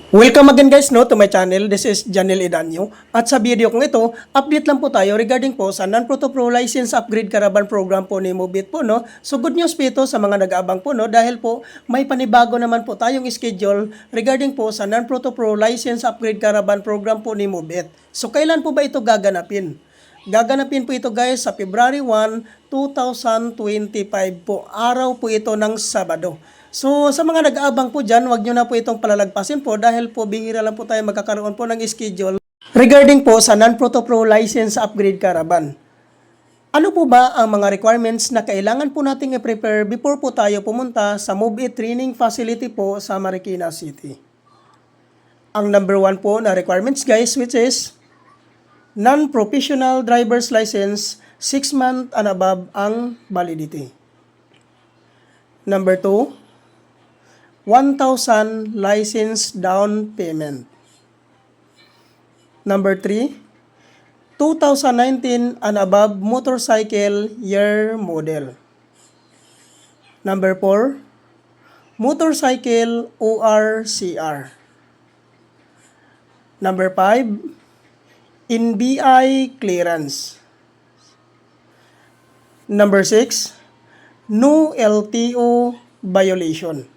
Welcome again guys no to my channel. This is Janel Edanyo. At sa video kong ito, update lang po tayo regarding po sa Non-Proto Pro License Upgrade Caravan Program po ni Mobit po no. So good news po ito sa mga nag-aabang po no dahil po may panibago naman po tayong schedule regarding po sa Non-Proto Pro License Upgrade Caravan Program po ni Mobit. So kailan po ba ito gaganapin? Gaganapin po ito guys sa February 1, 2025 po. Araw po ito ng Sabado. So sa mga nag-aabang po dyan, wag nyo na po itong palalagpasin po dahil po bihira lang po tayo magkakaroon po ng schedule regarding po sa Non-Proto Pro License Upgrade Caravan. Ano po ba ang mga requirements na kailangan po nating i-prepare before po tayo pumunta sa Move-It Training Facility po sa Marikina City? Ang number 1 po na requirements guys, which is non-professional driver's license, 6 months and above ang validity. Number 2, 1,000 license down payment. Number 3, 2019 and above motorcycle year model. Number 4, motorcycle ORCR. Number 5, NBI clearance. Number 6, no LTO violation.